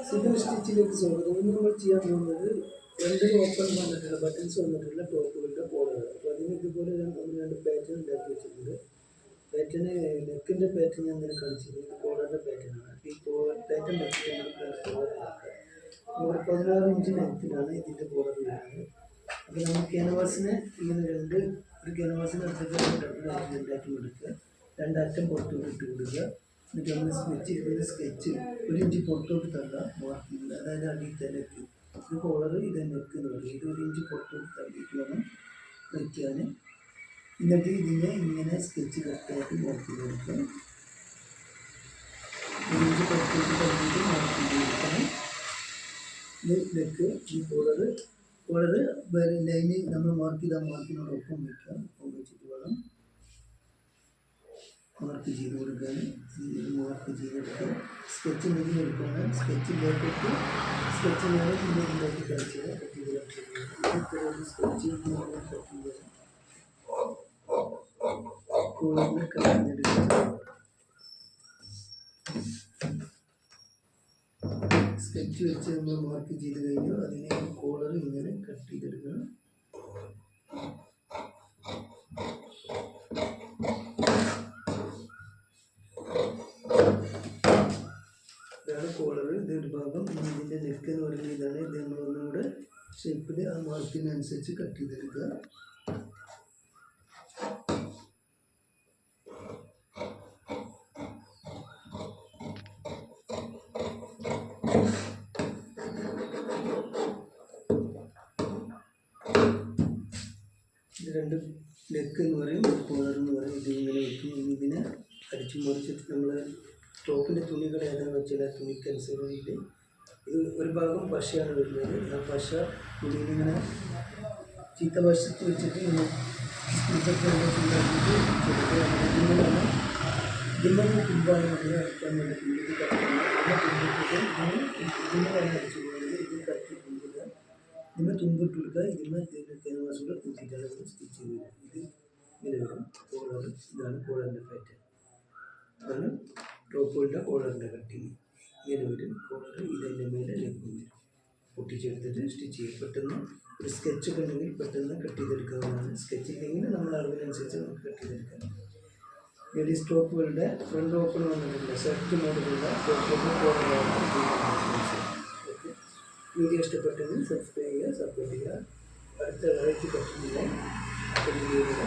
Single സ്റ്റിച്ചിലേക്ക് സ്വാഗതം. ഇന്ന് നമ്മൾ ചെയ്യാൻ പോകുന്നത് രണ്ട് ഓപ്പൺ വന്നിട്ടുള്ള ബട്ടൺസ് വന്നിട്ടുള്ള ടോപ്പുകളുടെ കോളർ. അപ്പോൾ അതിന് ഇതുപോലെ രണ്ട് പാറ്റേൺ ഉണ്ടാക്കി വെച്ചിട്ടുണ്ട്. പാറ്റേണ് നെക്കിൻ്റെ പാറ്റേൺ ഞാൻ ഇങ്ങനെ കാണിച്ചത് കോളറിൻ്റെ പാറ്റേണാണ്. ഈ പാറ്റേൺ വെച്ചിട്ട് നമുക്ക് കോളർ ആക്കാം. നമ്മൾ 16 ഇഞ്ച് ലെങ്ത്തിലാണ് ഇതിൻ്റെ കോളർ വരുന്നത്. അപ്പോൾ നമ്മൾ ക്യാൻവാസിനെ ഇങ്ങനെ ഒരു ക്യാൻവാസിന് രണ്ടാക്കി എടുക്കുക, രണ്ടറ്റം പുറത്തോട്ട് ഇട്ട് കൊടുക്കുക. എന്നിട്ട് നമ്മൾ സ്കെച്ച് 1 ഇഞ്ച് പുറത്തോട്ട് തള്ളുക മാർക്കിങ്ങിൽ, അതായത് അടിയിലത്തെ നെക്ക്. ഇത് കോളർ, ഇത് നെക്ക് എന്ന് പറയും. ഇത് 1 ഇഞ്ച് പുറത്തോട്ട് തള്ളിയിട്ട് വേണം വയ്ക്കാൻ. എന്നിട്ട് ഇതിനെ ഇങ്ങനെ സ്കെച്ച് കറക്റ്റായിട്ട് മാർക്ക് ചെയ്ത് കൊടുക്കണം. 1 ഇഞ്ച് പുറത്തോട്ട് തള്ളിയിട്ട് മാർക്ക് ചെയ്ത് കൊടുക്കണം. ഇത് നെക്ക്. ഈ കോളർ ലൈന് നമ്മൾ മാർക്ക് ചെയ്ത മാർക്കിനോടൊപ്പം വയ്ക്കാം. ഒപ്പം വെച്ചിട്ട് വേണം മാർക്ക് ചെയ്ത് കൊടുക്കാൻ. മാർക്ക് ചെയ്തെടുത്ത് സ്കെച്ച് മുന്നിൽ എടുക്കണം. സ്കെച്ചിലേക്ക് സ്കെച്ചിനാണ് ഇതിലേക്ക് കളിച്ചത്. കട്ടികൾ സ്കെച്ച് കോളറിനെ കളഞ്ഞെടുക്കുക. സ്കെച്ച് വെച്ച് നമ്മൾ മാർക്ക് ചെയ്ത് കഴിഞ്ഞു. അതിനെ കോളർ ഇങ്ങനെ കട്ട് ചെയ്തെടുക്കണം. ഇതാണ് കോളർ. ഇതൊരു ഭാഗം. ഇതിൻ്റെ നെക്ക് എന്ന് പറയുന്നത് ഇതാണ്. ഇത് നമ്മളൊന്നും കൂടെ ഷേപ്പിൽ ആ മാർക്കിനനുസരിച്ച് കട്ട് ചെയ്തെടുക്കുക. ഇത് രണ്ട് നെക്ക് എന്ന് പറയും, കോളർ എന്ന് പറയും. ഇതിങ്ങനെ വയ്ക്കും. ഇതിനെ അടിച്ചു മുറിച്ചിട്ട് നമ്മൾ ടോപ്പിൻ്റെ തുണികൾ ഏതാണ് വെച്ചാൽ ആ തുണിക്കനുസരിച്ച് ഇത് ഒരു ഭാഗം പശയാണ് വരുന്നത്. ആ പശ തുണിയിലിങ്ങനെ ചീത്ത വശത്ത് വെച്ചിട്ട് ഇങ്ങനെ ചൂടാക്കിയിട്ട് ഇതിങ്ങനെ തുമ്പാണ് നമ്മൾ അടിക്കാൻ വേണ്ടി തുമ്പി കട്ടുന്നത്. ഇതിനെ വേണം അടിച്ചു പോകുന്നത്. ഇത് കട്ടി തുമ്പില്ല. ഇതിന് തുമ്പിട്ട് കൊടുക്കുക. ഇതിന് ക്യാൻവാസുകൾ കുത്തിയിട്ടാണ് സ്റ്റിച്ച് ചെയ്ത്. ഇത് ഇങ്ങനെ വരും കോളർ. ഇതാണ് കോളറിൻ്റെ പാറ്റേൺ. അതാണ് ടോപ്പുകളുടെ കോളറിൻ്റെ കട്ടിങ്. ഇങ്ങനെ വരും കോളർ. ഇതിൻ്റെ മേലെ നെക്ക് വരും. പൊട്ടിച്ചെടുത്തിട്ട് സ്റ്റിച്ച് ചെയ്യും. പെട്ടെന്ന് ഒരു സ്കെച്ചൊക്കെ ഉണ്ടെങ്കിൽ പെട്ടെന്ന് കട്ട് ചെയ്തെടുക്കാവുന്നതാണ്. സ്കെച്ച് ഇല്ലെങ്കിൽ നമ്മൾ അളവിനനുസരിച്ച് നമുക്ക് കട്ട് ചെയ്തെടുക്കാം. ലേഡീസ് ടോപ്പുകളുടെ ഫ്രണ്ട് ഓപ്പൺ വന്നിട്ടുണ്ട്. ഷർട്ട് മോഡലുള്ള ടോപ്പുകളുടെ കോളറാണ്. ഓക്കെ, വീഡിയോ ഇഷ്ടപ്പെട്ടെങ്കിൽ സബ്സ്ക്രൈബ് ചെയ്യുക, സപ്പോർട്ട് ചെയ്യുക. അടുത്ത വെറൈറ്റി കട്ടിങ്ങിലെ വീഡിയോയിലൂടെ